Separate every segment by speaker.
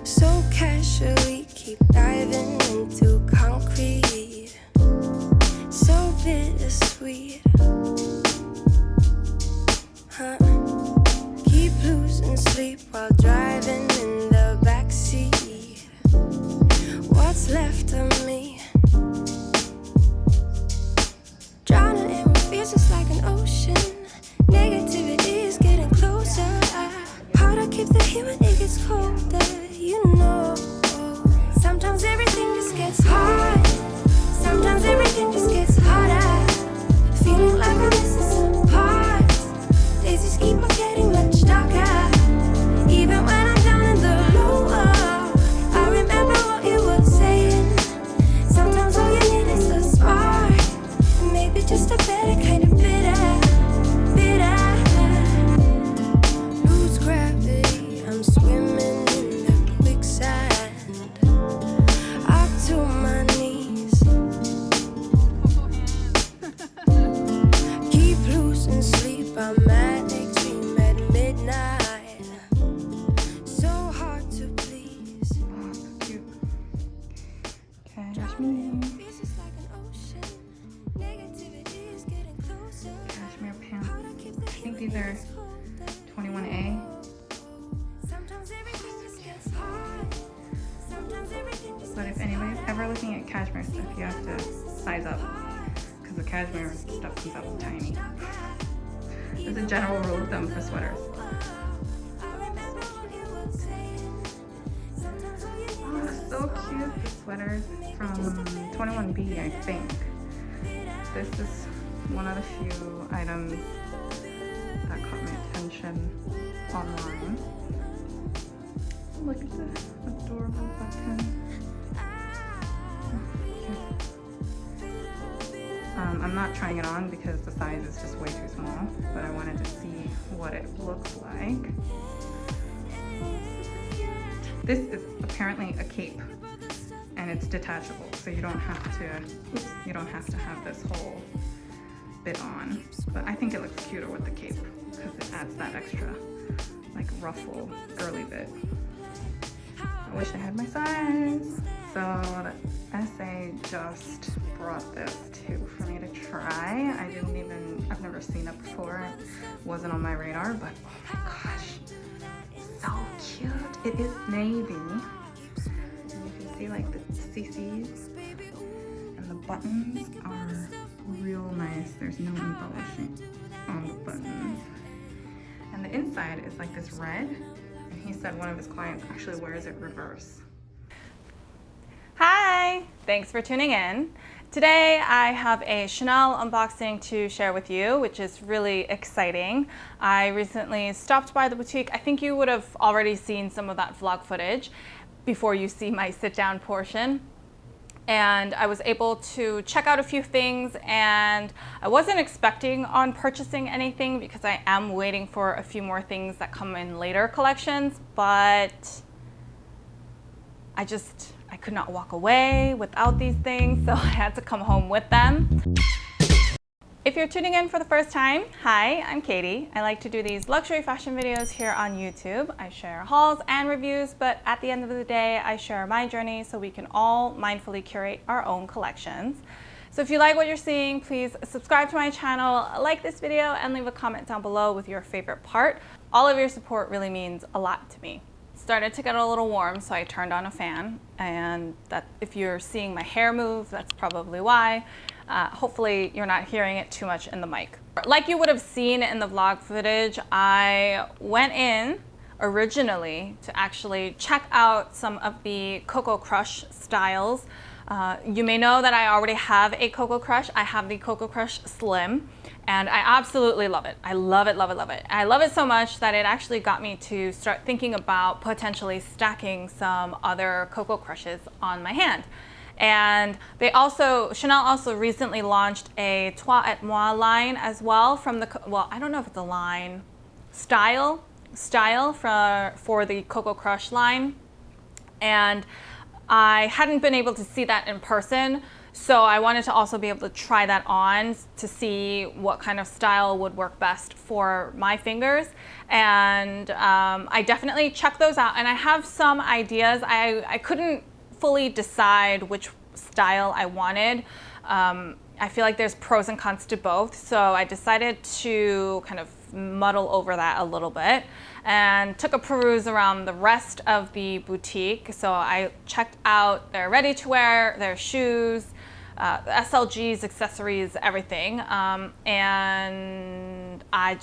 Speaker 1: So casually keep diving into concrete, so bittersweet, huh? Keep losing sleep while driving in the backseat. What's left of me? Drowning in what feels just like an ocean. Negativity is getting closer. How to keep the heat when it gets colder, you know. Sometimes everything just gets hard. Sometimes everything just gets harder. Feeling like I'm missing some parts. Days just keep on getting much darker. Even when I'm down in the lower, I remember what you were saying. Sometimes all you need is a spark, and maybe just a better kind of bitter. Lose gravity, I'm swimming in the quicksand, up to my knees. Keep losing sleep, I'm manic, dream at midnight. So hard to please.
Speaker 2: Oh, so cute. Cashmere.
Speaker 1: Feels just like an ocean. Negativity is getting closer.
Speaker 2: Cashmere pants.
Speaker 1: How to keep the
Speaker 2: I think these are 21A.
Speaker 1: Sometimes everything just gets hard. Sometimes everything just
Speaker 2: But if anybody's ever looking at cashmere stuff, you have to size up because the cashmere stuff comes out tiny. There's a general rule of thumb for sweaters. Oh, so cute. The sweaters from 21B, I think. This is one of the few items that caught my attention online. Look at this adorable button. I'm not trying it on because the size is just way too small, but I wanted to see what it looks like. This is apparently a cape, and it's detachable, so you don't have to have this whole bit on. But I think it looks cuter with the cape because it adds that extra like ruffle girly bit. I wish I had my size. So the SA just brought this too for me to try. I've never seen it before. It wasn't on my radar, but oh my gosh, so cute. It is navy. And you can see like the CCs, and the buttons are real nice. There's no embellishing on the buttons. And the inside is like this red, and he said one of his clients actually wears it reverse.
Speaker 3: Hi, thanks for tuning in. Today I have a Chanel unboxing to share with you, which is really exciting. I recently stopped by the boutique. I think you would have already seen some of that vlog footage before you see my sit down portion. And I was able to check out a few things, and I wasn't expecting on purchasing anything because I am waiting for a few more things that come in later collections, but I could not walk away without these things, so I had to come home with them. If you're tuning in for the first time, hi, I'm Katie. I like to do these luxury fashion videos here on YouTube. I share hauls and reviews, but at the end of the day, I share my journey so we can all mindfully curate our own collections. So if you like what you're seeing, please subscribe to my channel, like this video, and leave a comment down below with your favorite part. All of your support really means a lot to me. Started to get a little warm, so I turned on a fan, and that if you're seeing my hair move, that's probably why. Hopefully you're not hearing it too much in the mic. Like you would have seen in the vlog footage, I went in originally to actually check out some of the Coco Crush styles. You may know that I already have a Coco Crush. I have the Coco Crush Slim, and I absolutely love it. I love it, love it, love it. I love it so much that it actually got me to start thinking about potentially stacking some other Coco Crushes on my hand. And Chanel also recently launched a Toi et Moi line as well from the, well, I don't know if it's a line, style for the Coco Crush line. And I hadn't been able to see that in person So I wanted to also be able to try that on to see what kind of style would work best for my fingers. And I definitely checked those out, and I have some ideas. I couldn't fully decide which style I wanted. I feel like there's pros and cons to both, so I decided to kind of muddle over that a little bit and took a peruse around the rest of the boutique. So I checked out their ready-to-wear, their shoes, SLGs, accessories, everything, and I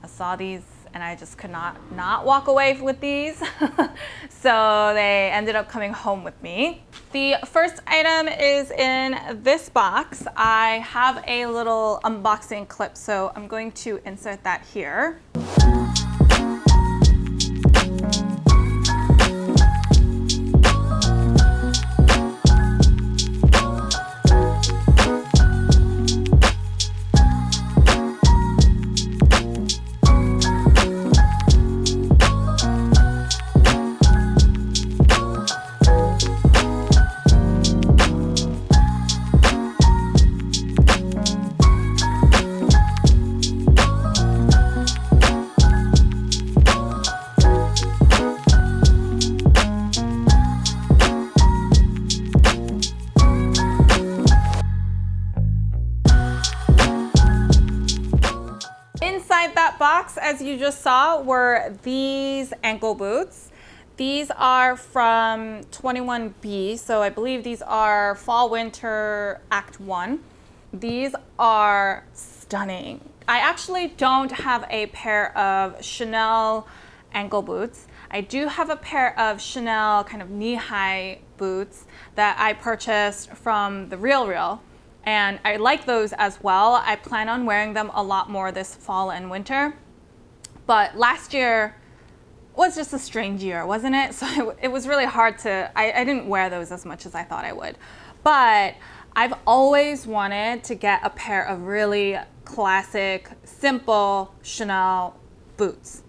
Speaker 3: saw these and I just could not walk away with these. So they ended up coming home with me. The first item is in this box. I have a little unboxing clip, so I'm going to insert that here. Inside that box, as you just saw, were these ankle boots. These are from 21B, so I believe these are Fall Winter Act 1. These are stunning. I actually don't have a pair of Chanel ankle boots. I do have a pair of Chanel kind of knee-high boots that I purchased from The RealReal. And I like those as well. I plan on wearing them a lot more this fall and winter. But last year was just a strange year, wasn't it? So it was really hard to, I didn't wear those as much as I thought I would. But I've always wanted to get a pair of really classic, simple Chanel boots.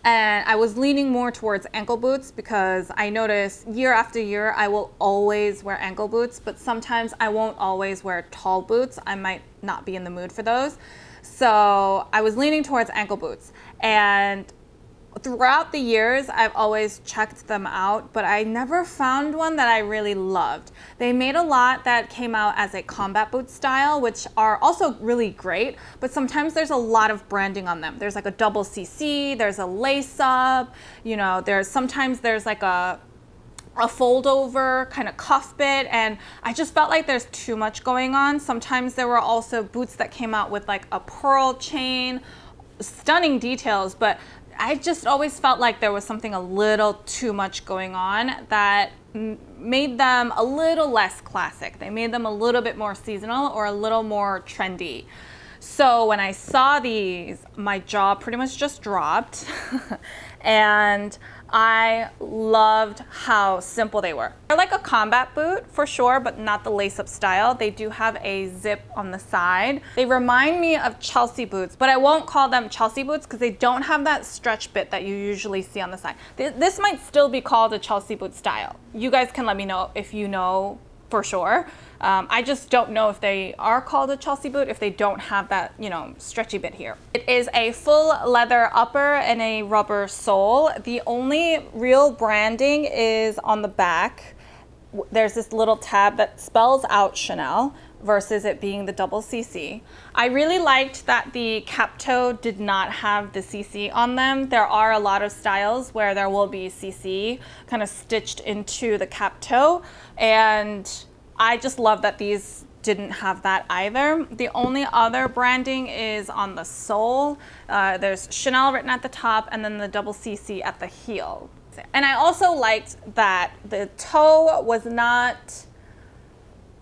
Speaker 3: And I was leaning more towards ankle boots because I notice year after year I will always wear ankle boots, but sometimes I won't always wear tall boots. I might not be in the mood for those. So I was leaning towards ankle boots. And throughout the years, I've always checked them out, but I never found one that I really loved. They made a lot that came out as a combat boot style, which are also really great, but sometimes there's a lot of branding on them. There's like a double CC, there's a lace up, you know, sometimes there's like a fold over kind of cuff bit, and I just felt like there's too much going on. Sometimes there were also boots that came out with like a pearl chain, stunning details, but I just always felt like there was something a little too much going on that made them a little less classic. They made them a little bit more seasonal or a little more trendy. So when I saw these, my jaw pretty much just dropped. And I loved how simple they were. They're like a combat boot for sure, but not the lace-up style. They do have a zip on the side. They remind me of Chelsea boots, but I won't call them Chelsea boots because they don't have that stretch bit that you usually see on the side. This might still be called a Chelsea boot style. You guys can let me know if you know for sure. I just don't know if they are called a Chelsea boot if they don't have that, you know, stretchy bit here. It is a full leather upper and a rubber sole. The only real branding is on the back. There's this little tab that spells out Chanel versus it being the double CC. I really liked that the cap toe did not have the CC on them. There are a lot of styles where there will be CC kind of stitched into the cap toe, and I just love that these didn't have that either. The only other branding is on the sole. There's Chanel written at the top and then the double CC at the heel. And I also liked that the toe was not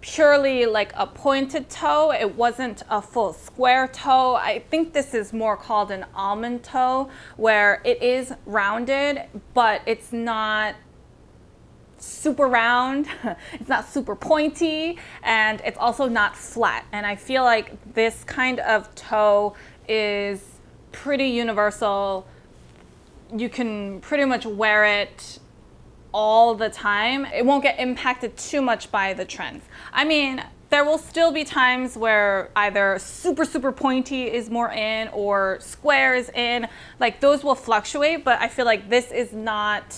Speaker 3: purely like a pointed toe. It wasn't a full square toe. I think this is more called an almond toe, where it is rounded, but it's not super round, it's not super pointy, and it's also not flat. And I feel like this kind of toe is pretty universal. You can pretty much wear it all the time, it won't get impacted too much by the trends. I mean, there will still be times where either super pointy is more in or square is in. Like those will fluctuate, but I feel like this is not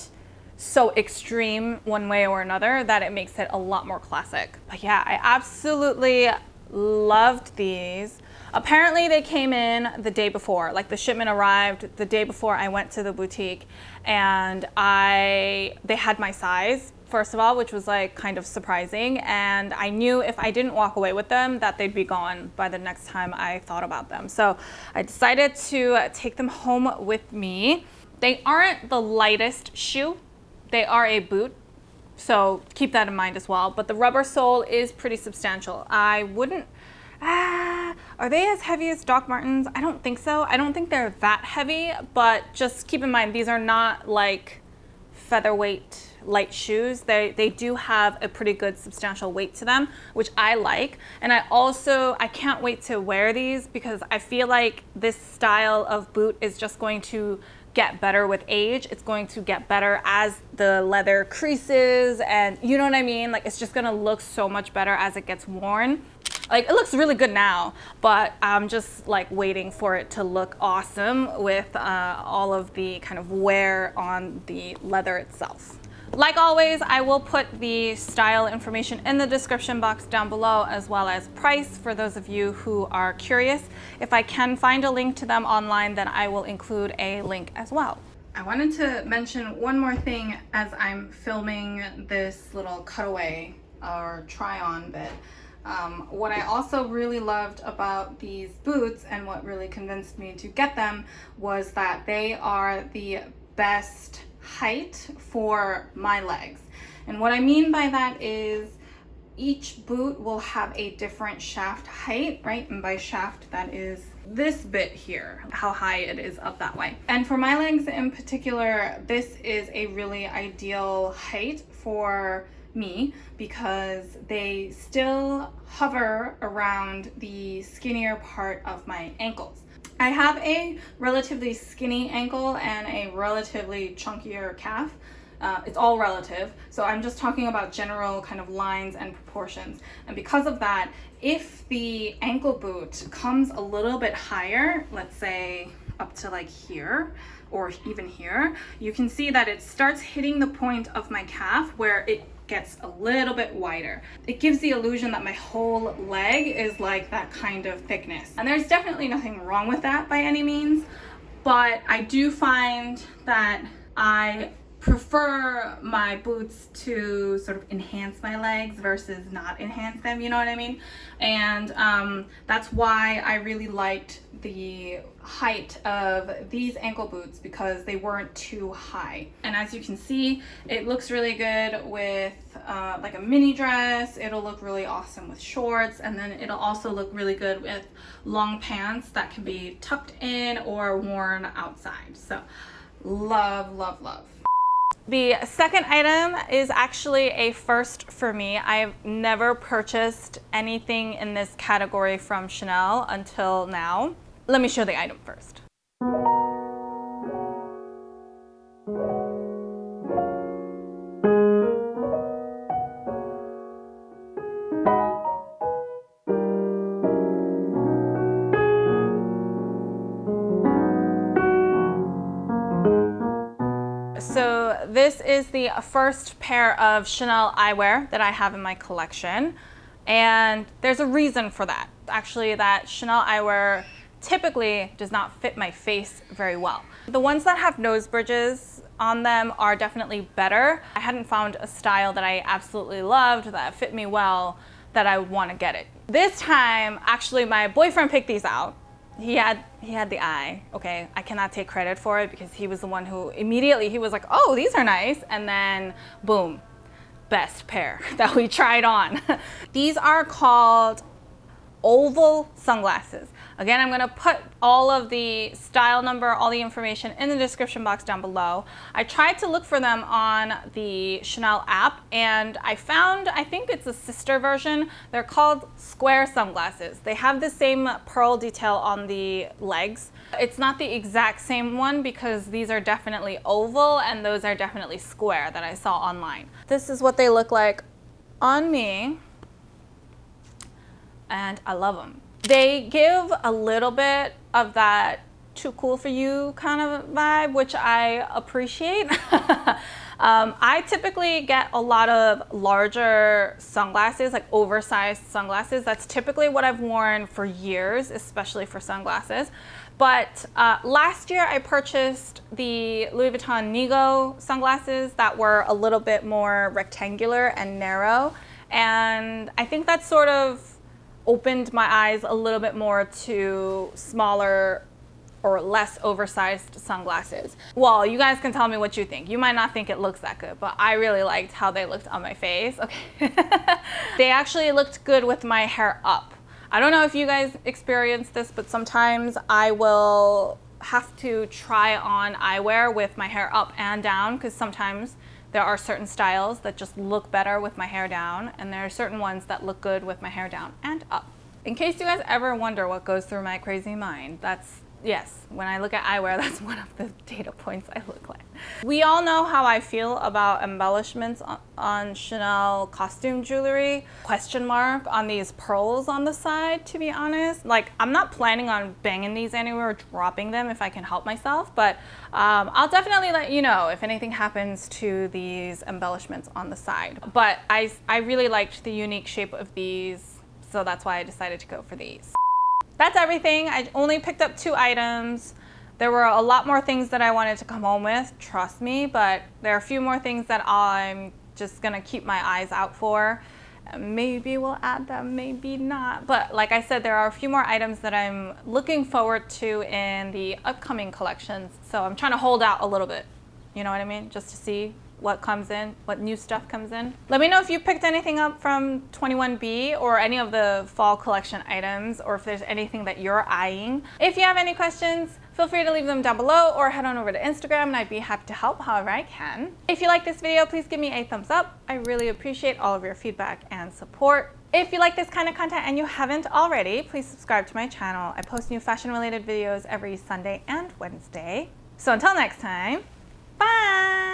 Speaker 3: so extreme one way or another that it makes it a lot more classic. But yeah, I absolutely loved these. Apparently they came in the day before, like the shipment arrived the day before I went to the boutique, and they had my size, first of all, which was like kind of surprising, and I knew if I didn't walk away with them that they'd be gone by the next time I thought about them. So I decided to take them home with me. They aren't the lightest shoe. They are a boot, so keep that in mind as well. But the rubber sole is pretty substantial. I wouldn't, are they as heavy as Doc Martens? I don't think so. I don't think they're that heavy, but just keep in mind, these are not like featherweight light shoes. They do have a pretty good substantial weight to them, which I like. And I can't wait to wear these because I feel like this style of boot is just going to get better with age. It's going to get better as the leather creases, and you know what I mean? Like it's just gonna look so much better as it gets worn. Like it looks really good now, but I'm just like waiting for it to look awesome with all of the kind of wear on the leather itself. Like always, I will put the style information in the description box down below, as well as price for those of you who are curious. If I can find a link to them online, then I will include a link as well. I wanted to mention one more thing as I'm filming this little cutaway or try-on bit. What I also really loved about these boots and what really convinced me to get them was that they are the best height for my legs. And what I mean by that is each boot will have a different shaft height, right? And by shaft, that is this bit here, how high it is up that way. And for my legs in particular, this is a really ideal height for me because they still hover around the skinnier part of my ankles. I have a relatively skinny ankle and a relatively chunkier calf. It's all relative, so I'm just talking about general kind of lines and proportions. And because of that, if the ankle boot comes a little bit higher, let's say up to like here or even here, you can see that it starts hitting the point of my calf where it gets a little bit wider. It gives the illusion that my whole leg is like that kind of thickness. And there's definitely nothing wrong with that by any means, but I do find that I prefer my boots to sort of enhance my legs versus not enhance them, you know what I mean? And that's why I really liked the height of these ankle boots, because they weren't too high. And as you can see, it looks really good with like a mini dress. It'll look really awesome with shorts, and then it'll also look really good with long pants that can be tucked in or worn outside. So love, love, love. The second item is actually a first for me. I've never purchased anything in this category from Chanel until now. Let me show the item first. So this is the first pair of Chanel eyewear that I have in my collection, and there's a reason for that. Actually, that Chanel eyewear typically does not fit my face very well. The ones that have nose bridges on them are definitely better. I hadn't found a style that I absolutely loved that fit me well that I would want to get it. This time, actually, my boyfriend picked these out. He had the eye, okay? I cannot take credit for it because he was the one who immediately, he was like, oh, these are nice. And then boom, best pair that we tried on. These are called oval sunglasses. Again, I'm gonna put all of the style number, all the information in the description box down below. I tried to look for them on the Chanel app and I found, I think it's a sister version. They're called square sunglasses. They have the same pearl detail on the legs. It's not the exact same one because these are definitely oval and those are definitely square that I saw online. This is what they look like on me. And I love them. They give a little bit of that too cool for you kind of vibe, which I appreciate. I typically get a lot of larger sunglasses, like oversized sunglasses. That's typically what I've worn for years, especially for sunglasses. But last year I purchased the Louis Vuitton Nigo sunglasses that were a little bit more rectangular and narrow. And I think that sort of opened my eyes a little bit more to smaller or less oversized sunglasses. Well, you guys can tell me what you think. You might not think it looks that good, but I really liked how they looked on my face. Okay. They actually looked good with my hair up. I don't know if you guys experience this, but sometimes I will have to try on eyewear with my hair up and down because sometimes there are certain styles that just look better with my hair down, and there are certain ones that look good with my hair down and up. In case you guys ever wonder what goes through my crazy mind, yes, when I look at eyewear, that's one of the data points I look like. We all know how I feel about embellishments on Chanel costume jewelry. Question mark on these pearls on the side, to be honest. Like, I'm not planning on banging these anywhere or dropping them if I can help myself, but I'll definitely let you know if anything happens to these embellishments on the side. But I really liked the unique shape of these, so that's why I decided to go for these. That's everything. I only picked up 2 items. There were a lot more things that I wanted to come home with, trust me, but there are a few more things that I'm just gonna keep my eyes out for. Maybe we'll add them, maybe not. But like I said, there are a few more items that I'm looking forward to in the upcoming collections. So I'm trying to hold out a little bit, you know what I mean? Just to see what comes in, what new stuff comes in. Let me know if you picked anything up from 21B or any of the fall collection items, or if there's anything that you're eyeing. If you have any questions, feel free to leave them down below or head on over to Instagram and I'd be happy to help however I can. If you like this video, please give me a thumbs up. I really appreciate all of your feedback and support. If you like this kind of content and you haven't already, please subscribe to my channel. I post new fashion related videos every Sunday and Wednesday. So until next time, bye!